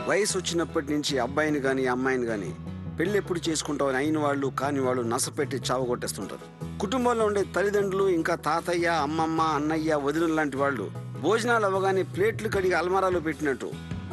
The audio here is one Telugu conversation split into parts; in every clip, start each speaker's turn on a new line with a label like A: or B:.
A: వయసు వచ్చినప్పటి నుంచి అబ్బాయిని కానీ అమ్మాయిని కానీ పెళ్ళి ఎప్పుడు చేసుకుంటామని అయిన వాళ్ళు కాని వాళ్ళు నసపెట్టి చావగొట్టేస్తుంటారు. కుటుంబంలో ఉండే తల్లిదండ్రులు, ఇంకా తాతయ్య, అమ్మమ్మ, అన్నయ్య, వదిన లాంటి వాళ్ళు భోజనాలు అవ్వగానే ప్లేట్లు కడిగి అల్మారాలో పెట్టినట్టు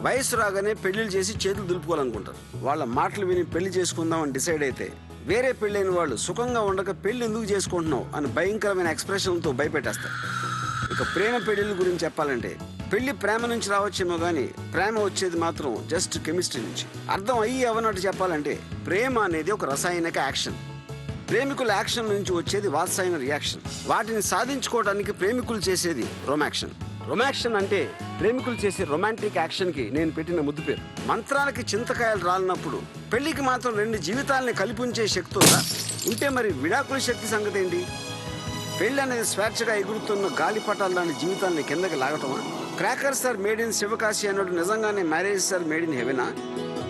A: వయసు రాగానే పెళ్లిళ్ళు చేసి చేతులు దులుపుకోవాలనుకుంటారు. వాళ్ళ మాటలు విని పెళ్లి చేసుకుందామని డిసైడ్ అయితే వేరే పెళ్ళైన వాళ్ళు సుఖంగా ఉండక పెళ్లి ఎందుకు చేసుకుంటున్నావు అని భయంకరమైన ఎక్స్ప్రెషన్తో భయపెట్టేస్తారు. ఇక ప్రేమ పెళ్లిళ్ళ గురించి చెప్పాలంటే పెళ్లి ప్రేమ నుంచి రావచ్చేమో కానీ ప్రేమ వచ్చేది మాత్రం జస్ట్ కెమిస్ట్రీ నుంచి. అర్థం అయ్యి అవన్నట్టు చెప్పాలంటే ప్రేమ అనేది ఒక రసాయనిక యాక్షన్. ప్రేమికుల యాక్షన్ నుంచి వచ్చేది వాత్సాయన రియాక్షన్. వాటిని సాధించుకోవడానికి ప్రేమికులు చేసేది రొమాక్షన్. రొమాక్షన్ అంటే ప్రేమికులు చేసే రొమాంటిక్ యాక్షన్కి నేను పెట్టిన ముద్దు పేరు. మంత్రాలకి చింతకాయలు రాలినప్పుడు పెళ్లికి మాత్రం 2 జీవితాలని కలిపుంచే శక్తి ఉందా? ఉంటే మరి విడాకుల శక్తి సంగతి ఏంటి? పెళ్లి అనేది స్వేచ్ఛగా ఎగురుతున్న గాలిపటాలు లాంటి జీవితాన్ని కిందకి లాగటమా? Crackers are made in Sivakasi అన్నట్టు నిజంగానే మ్యారేజెస్ ఆర్ మేడ్ ఇన్ హెవెనా?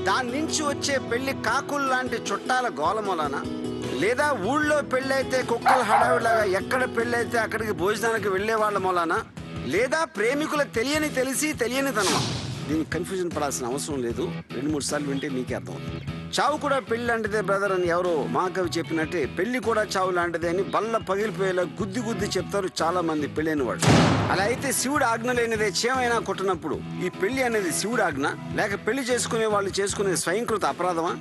A: దాని నుంచి వచ్చే పెళ్లి కాకులు లాంటి చుట్టాల గోలమూలనా? లేదా ఊళ్ళో పెళ్ళైతే కుక్కల హడావిడిలాగా ఎక్కడ పెళ్ళైతే అక్కడికి భోజనానికి వెళ్లే వాళ్ళ మూలానా? లేదా ప్రేమికుల తెలిసి తెలియనితనమా? దీనికి కన్ఫ్యూజన్ పడాల్సిన అవసరం లేదు. 2-3 సార్లు వింటే మీకే అర్థమవుతుంది. చావు కూడా పెళ్లి లాంటిదే బ్రదర్ అని ఎవరో మహాకవి చెప్పినట్టే పెళ్లి కూడా చావు లాంటిదే అని బల్ల పగిలిపోయేలా గుద్ది చెప్తారు చాలా మంది పెళ్ళైన వాళ్ళు. అలా అయితే శివుడు ఆజ్ఞ లేనిదే చేమైనా కొట్టినప్పుడు ఈ పెళ్లి అనేది శివుడు ఆజ్ఞ లేక పెళ్లి చేసుకునే వాళ్ళు చేసుకునే స్వయంకృత అపరాధమా?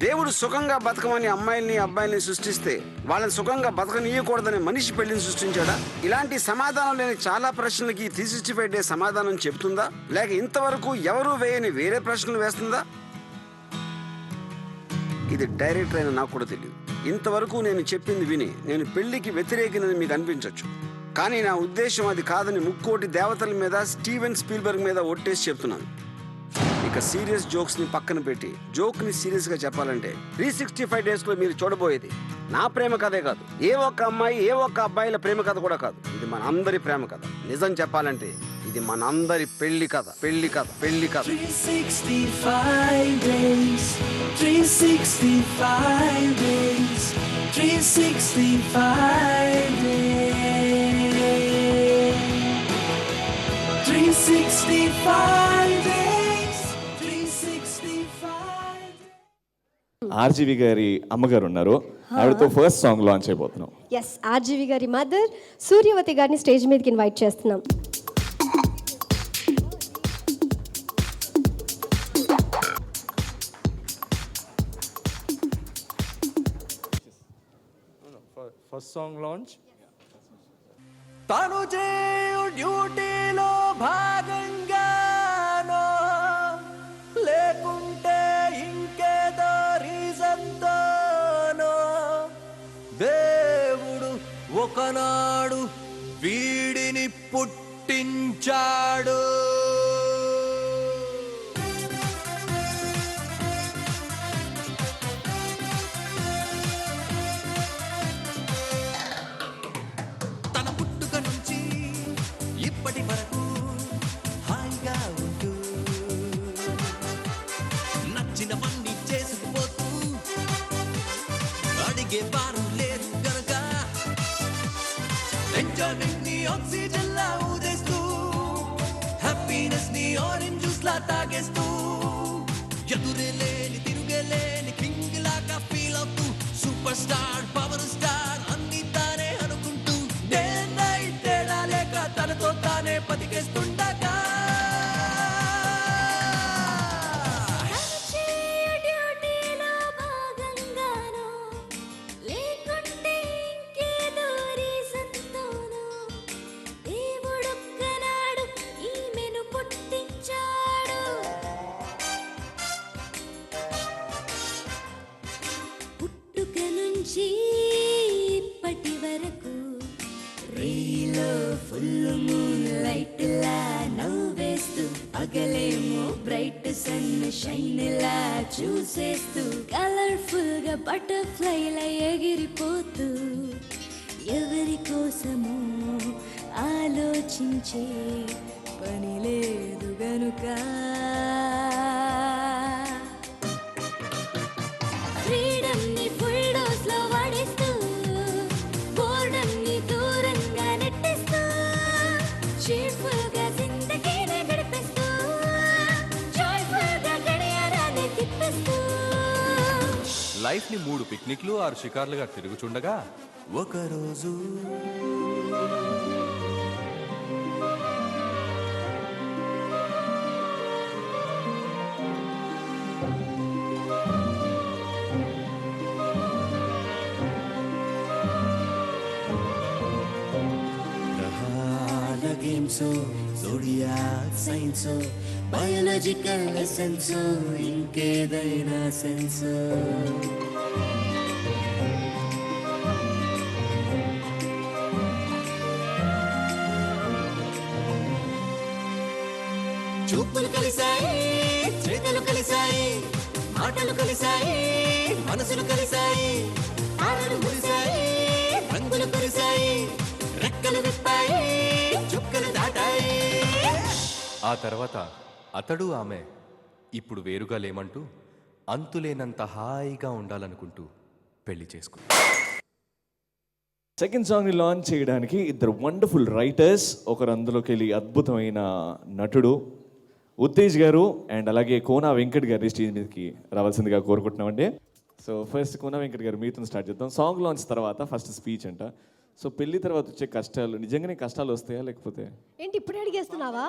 A: దేవుడు సుఖంగా బతకమని అమ్మాయిల్ని అబ్బాయిల్ని సృష్టిస్తే వాళ్ళని సుఖంగా బతకనీయకూడదని మనిషి పెళ్లిని సృష్టించాడా? ఇలాంటి సమాధానం లేని చాలా ప్రశ్నలకి 365 డేస్ సమాధానం చెబుతుందా? లేక ఇంతవరకు ఎవరూ వేయని వేరే ప్రశ్నలు వేస్తుందా? ఇది డైరెక్టర్ అయిన నాకు కూడా తెలియదు. ఇంతవరకు నేను చెప్పింది విని నేను పెళ్లికి వ్యతిరేకినని మీకు అనిపించవచ్చు. కానీ నా ఉద్దేశం అది కాదని ముక్కోటి దేవతల మీద, స్టీవెన్ స్పీల్బర్గ్ మీద ఒట్టేసి చెప్తున్నాను. ఇక సీరియస్ జోక్స్ ని పక్కన పెట్టి జోక్ ని సీరియస్ గా చెప్పాలంటే 365 డేస్ లో మీరు చూడబోయేది నా ప్రేమ కథే కాదు, ఏ ఒక్క అమ్మాయి ఏ ఒక్క అబ్బాయిల ప్రేమ కథ కూడా కాదు. ఇది మన అందరి ప్రేమ కథ. నిజం చెప్పాలంటే ఇది మన అందరి పెళ్లి కథ.
B: 365 days 365 days 365 days 365 days.
C: RGV గారి అమ్మగారు ఉన్నారు, ఆవిడతో ఫస్ట్ సాంగ్ లాంచ్ అయిపోతున్నాం.
D: ఎస్, ఆర్జీవి గారి మదర్ సూర్యవతి గారిని స్టేజ్ మీదకి ఇన్వైట్ చేస్తున్నాం.
C: First song launch.
B: తను చేయు డ్యూటీలో భాగంగానో లేకుంటే ఇంకేదో రీజన్తోనో దేవుడు ఒకనాడు వీడిని పుట్టించాడు. తన పుట్టుక నుంచి ఇప్పటి వరకు హాయిగా ఉంటూ నచ్చినవన్నీ చేసుకుపోతూ అడిగే వారు లేరు గనక ఎంజాయ్మెంట్ ని ఆక్సిజన్ లా ఊదేస్తూ హ్యాపీనెస్ ని ఆరెంజ్ జ్యూస్ లా తాగేస్తూ ఎదురే లేని తిరుగే లేని కింగ్ లాగా ఫీల్ అవుతూ సూపర్ స్టార్ పవర్ స్టార్ అన్ని తానే అనుకుంటూ డే నైట్ తేడా లేక తనతో తానే బతికేస్తుండగా
E: ఇప్పటి వరకు రీలో ఫుల్ మూన్ లైట్ లా నవ్వేస్తూ పగలేమో బ్రైట్ సన్ షైన్ లా చూసేస్తూ కలర్ఫుల్ గా బటర్ఫ్లై లా ఎగిరిపోతూ ఎవరి కోసమో ఆలోచించే పని లేదు గనుక ఫ్రీడమ్ ని ఫుల్ డోస్ లో వాడేస్తూ బోర్డమ్ ని దూరంగా నెట్టేస్తూ cheerful గా జిందగీని గడిపేస్తూ
F: లైఫ్ ని 3 పిక్నిక్లు 6 షికార్లుగా తిరుగుచుండగా
B: ఒకరోజు గ్రహాల games, zodiac science, biological essence, ఇంకేదైనా సెన్స్. చూపులు కలిసాయి, చేతులు కలిసాయి, మాటలు కలిసాయి, మనసులు కలిసాయి, ఆటలు కురిసాయి, రంగులు కురిసాయి, రెక్కలు విప్పాయి, చుక్కలు దాటాయి.
F: ఆ తర్వాత అతడు ఆమె ఇప్పుడు వేరుగా లేమంటూ అంతులేనంత హాయిగా ఉండాలనుకుంటూ పెళ్లి చేసుకున్నారు.
C: సెకండ్ సాంగ్ని లాంచ్ చేయడానికి ఇద్దరు వండర్ఫుల్ రైటర్స్, ఒకరు అందులోకి వెళ్ళి అద్భుతమైన నటుడు ఉత్తేజ్ గారు అండ్ అలాగే కోనా వెంకట్ గారిని స్టేజ్ మీదకి రావాల్సిందిగా కోరుకుంటున్నామండి. సో ఫస్ట్ కోనా వెంకట్ గారు మీతో స్టార్ట్ చేద్దాం. సాంగ్ లాంచ్ తర్వాత ఫస్ట్ స్పీచ్ అంట. సో పెళ్లి తర్వాత వచ్చే కష్టాలు నిజంగానే కష్టాలు వస్తాయా లేకపోతే
D: ఏంటి ఇప్పుడు అడిగేస్తున్నావా?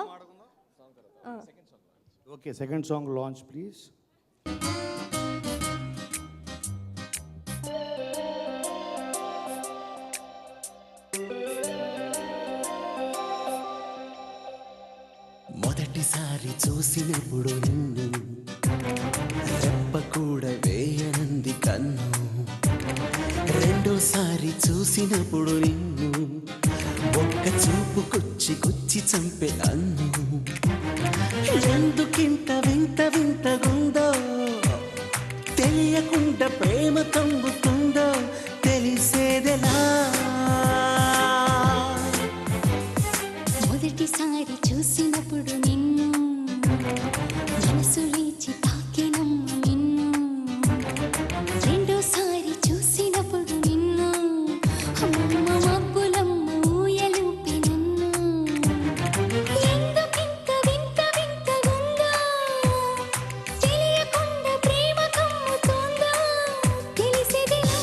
G: Okay, second song launch please.
B: మొదటిసారి చూసినప్పుడు నిన్ను రెప్ప కూడా వేయనంది కన్ను. రెండోసారి చూసినప్పుడు నిన్ను ఒక్క చూపు గుచ్చి చంపే నన్ను. ఎందుకింత వింత వింతగుందో, తెలియకుండా ప్రేమ తొంగుతుందో తెలిసేదెలా.
E: మొదటిసారి చూసినప్పుడు నిన్ను మనసు లేచి తాకినమ్మ నిన్ను. రెండోసారి చూసినప్పుడు నిన్ను అమ్మమ్మ మబ్బులమ్మ ఊయలూపి నన్ను. ఎందుకింత వింత వింతగుందో, తెలియకుండా ప్రేమ కమ్ముతుందో తెలిసేదెలా.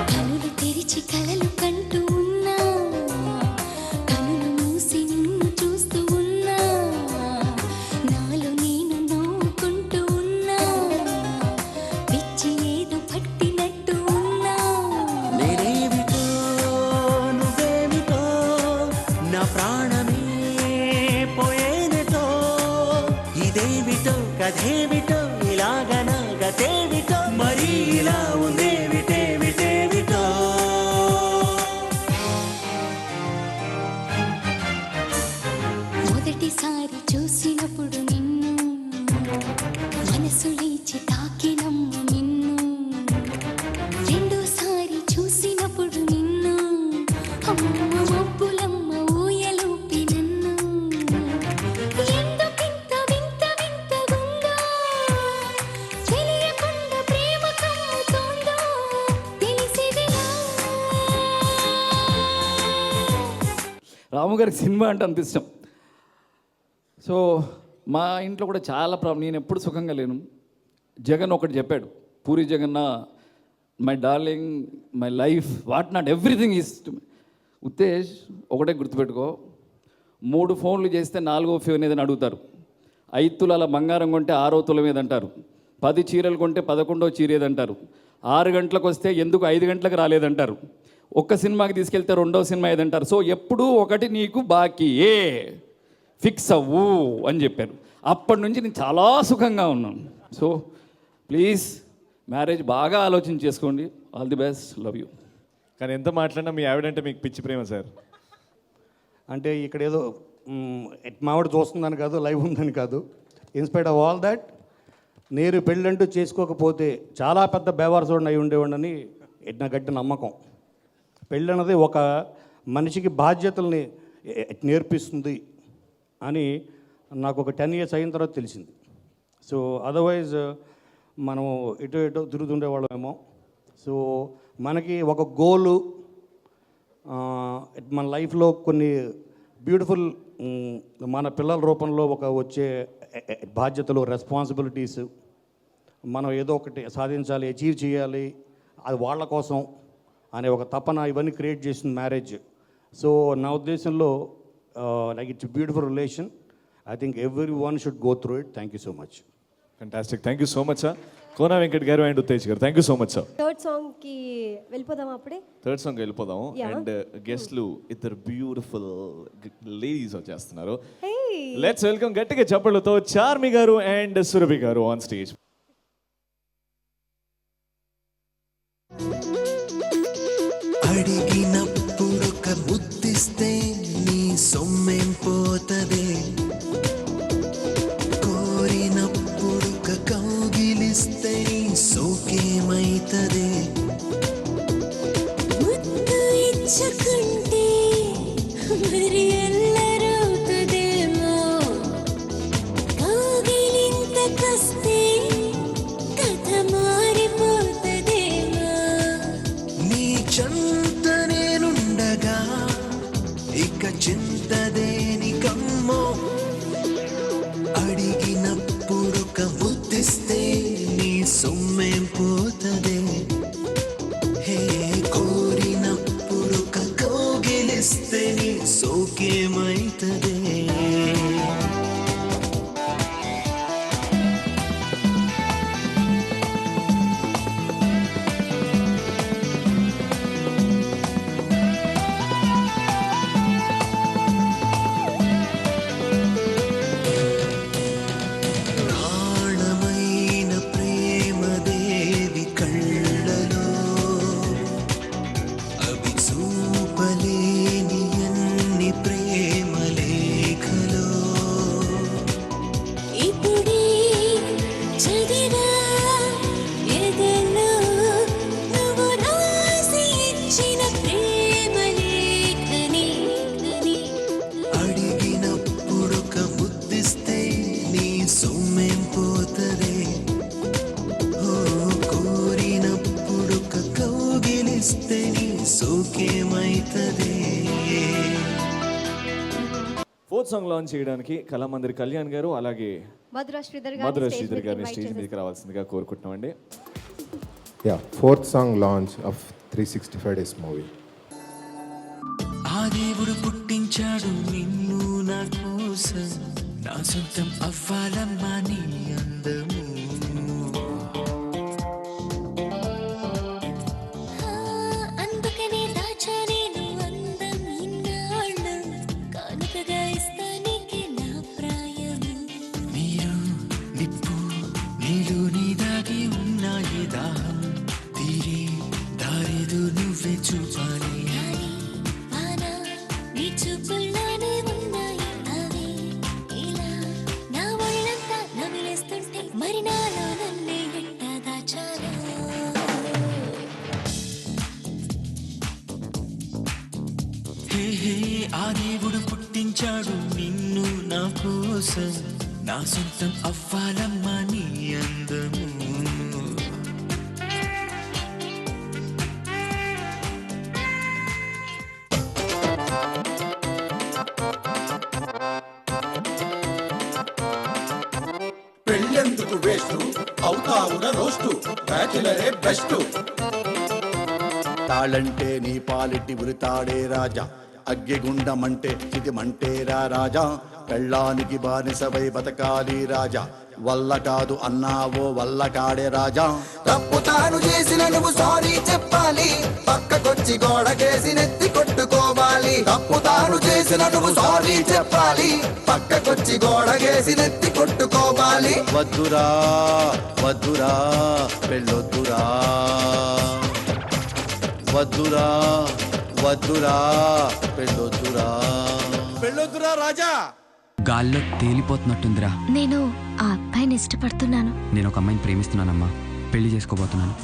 E: కనులు తెరిచి కలలు కంటూ ఉన్నా, కనులు మూసి నిన్ను చూస్తూ ఉన్నా, నాలో నేను నవ్వుకుంటూ ఉన్నా, పిచ్చి ఏదో పట్టినట్టు ఉన్నా.
B: నేనేమిటో నువ్వేమిటో, నా ప్రాణమే పోయేనటో. ఇదేమిటో కథేమిటో, ఇలాగనా గతేమిటో, మరి ఇలా ఉందేమిటేమిటేమిటో.
E: మొదటిసారి చూసినప్పుడు నిన్ను మనసు లేచి తాకినమ్మ నిన్ను. రెండోసారి చూసినప్పుడు నిన్ను అమ్మమ్మ మబ్బులమ్మ ఊయలూపి నన్ను. ఎందుకింత వింత వింతగుందో, తెలియకుండా ప్రేమ కమ్ముతుందో తెలిసేదెలా.
H: రాము గారికి సినిమా అంటే అంత ఇష్టం. సో మా ఇంట్లో కూడా చాలా ప్రాబ్లం, నేను ఎప్పుడు సుఖంగా లేను. జగన్ ఒకటి చెప్పాడు, పూరి జగన్న, my darling, my life, what not everything is to me. Uttej ఒకటే గుర్తుపెట్టుకో, 3 ఫోన్లు చేస్తే 4వ ఫోన్ ఏదని అడుగుతారు. 5 తులాల బంగారం కొంటే 6వ తులం ఏదంటారు. 10 చీరలు కొంటే 11వ చీర ఏదంటారు. 6 గంటలకు వస్తే ఎందుకు 5 గంటలకు రాలేదంటారు. ఒక్క సినిమాకి తీసుకెళ్తే 2వ సినిమా ఏదంటారు. సో ఎప్పుడూ ఒకటి నీకు బాకీయే, ఫిక్స్ అవ్వు అని చెప్పారు. అప్పటి నుంచి నేను చాలా సుఖంగా ఉన్నాను. సో ప్లీజ్ మ్యారేజ్ బాగా ఆలోచన చేసుకోండి. All the best, love you.
C: కానీ ఎంత మాట్లాడినా మీ ఆవిడంటే మీకు పిచ్చి ప్రేమ సార్.
G: అంటే ఇక్కడ ఏదో మావిడ చూస్తుందని కాదు, లైవ్ ఉందని కాదు. ఇన్స్పైట్ ఆఫ్ ఆల్ దట్ నేను పెళ్ళంటూ చేసుకోకపోతే చాలా పెద్ద బేవారసోడిని అయి ఉండేవాడిని నా గట్టి నమ్మకం. పెళ్ళి అన్నది ఒక మనిషికి బాధ్యతల్ని నేర్పిస్తుంది అని నాకు ఒక 10 years అయిన తర్వాత తెలిసింది. సో అదర్వైజ్ మనం ఎటో తిరుగుతుండేవాళ్ళమేమో. సో మనకి ఒక గోలు, మన లైఫ్లో కొన్ని బ్యూటిఫుల్ మన పిల్లల రూపంలో వచ్చే బాధ్యతలు, రెస్పాన్సిబిలిటీస్, మనం ఏదో ఒకటి సాధించాలి, అచీవ్ చేయాలి, అది వాళ్ళ కోసం అనే ఒక తపన, ఇవన్నీ క్రియేట్ చేసిన మ్యారేజ్. సో నా ఉద్దేశంలో like it's beautiful relation. I think every one should go through it. Thank you so much.
C: Fantastic. Thank you so much sir. Kona Venkat గారు అండ్ ఉత్తేజ్ గారు, thank you so much sir.
D: Third సాంగ్కి వెళ్ళిపోదాం అప్పుడే.
C: థర్డ్ సాంగ్ వెళ్ళిపోదాం.
D: Yeah.
C: అండ్ గెస్ట్లు ఇద్దరు బ్యూటిఫుల్ లేడీస్ వచ్చేస్తున్నారు.
D: Hey.
C: లెట్స్ వెల్కమ్ గట్టిగా చప్పట్లతో చార్మి గారు అండ్ సురభి గారు ఆన్ స్టేజ్.
B: అడిగినప్పుడొక ముద్దిస్తే నీ సొమ్మేం పోతదే, కోరినప్పుడొక కౌగిలిస్తే నీ సోకేమైతదే,
E: ముద్దు ఇచ్చుకుంటే మరి అల్లరవుతుందేమో, కౌగిలింతకొస్తే కథ మారిపోతుందేమో,
B: నీ చెంత నేనుండగా ఇక చింతదేనికమ్మో, అడిగినప్పుడొక ముద్దిస్తే నీ సొమ్మేం పోతదే, హే కోరినప్పుడొక కౌగిలిస్తే నీ సోకేమైతదే. ప్రాణమైన ప్రేమదేవి కళ్ళలో అవి చూపలేని ఎన్ని ప్రేమ లేఖలో,
E: ఇప్పుడే చదివా ఎదలో నువ్వు రాసి ఇచ్చిన ప్రేమ లేఖని,
B: అడిగినప్పుడొక ముద్దిస్తే నీ సొమ్మేం పోతదే, ఓ కోరినప్పుడొక కౌగిలిస్తే నీ సోకేమైతదే.
C: ఫోర్త్ సాంగ్ లాంచ్ చేయడానికి కళామందిర్ కళ్యాణ్ గారు అలాగే
D: మధురా శ్రీధర్
C: మధురా
D: గారు
C: శ్రీధర్ గారిని స్టేజ్ మీదకి రావాల్సిందిగా కోరుకుంటున్నామండి.
I: Yeah, fourth song launch of 365 Days movie.
B: ఆ దేవుడు పుట్టించాడు నిన్ను నా కోసం, నా సొంతం అవ్వాలమ్మా నీ అందము,
E: అందుకనే దాచా నేను అందం ఇన్నాళ్ళు, కానుకగా ఇస్తా నీకే నా ప్రాయము,
B: నీరు నిప్పు నీళ్ళు నీ దాగి ఉన్నాయి దాహం తీరే దారేదు నువ్వే చూపాలి.
E: గాలి వాన నీ చూపుల్లోనే ఉన్నాయి అవి, ఇలా నా ఒళ్ళంతా నమిలేస్తుంటే మరి నాలో నన్నే ఎట్ట దాచాలో.
B: హే హే ఆ దేవుడు పుట్టించాడు నిన్ను నా కోసం, నా సొంతం అవ్వాలమ్మా నీ అందము.
J: పెళ్ళెందుకు వేస్ట్ అవుతావున రోస్టు, బ్యాచిలరే బెస్ట్. తాళంటే నీ పాలిటి ఉరితాడే రాజా, అగ్గిగుండమంటే చితిమంటేరా రాజా, పెళ్ళానికి బానిసవై బతకాలి రాజా, వల్ల కాదు అన్నావో వల్ల కాడే రాజా. తప్పు తాను చేసిన నువ్వు సారీ చెప్పాలి, పక్కకొచ్చి గోడకేసి నెత్తి కొట్టుకోవాలి. తప్పు తాను చేసిన నువ్వు సారీ చెప్పాలి, పక్కకొచ్చి గోడకేసి నెత్తి కొట్టుకోవాలి. వద్దురా వద్దురా పెళ్ళొద్దురా, వద్దురా వద్దురా పెళ్ళొద్దురా. పెళ్ళొద్దురా రాజా.
B: గాల్లో తేలిపోతున్నట్టుందిరా.
E: నేను ఆ అబ్బాయిని ఇష్టపడుతున్నాను.
B: నేను ఒక అమ్మాయిని ప్రేమిస్తున్నానమ్మా. పెళ్లి చేసుకోబోతున్నాను.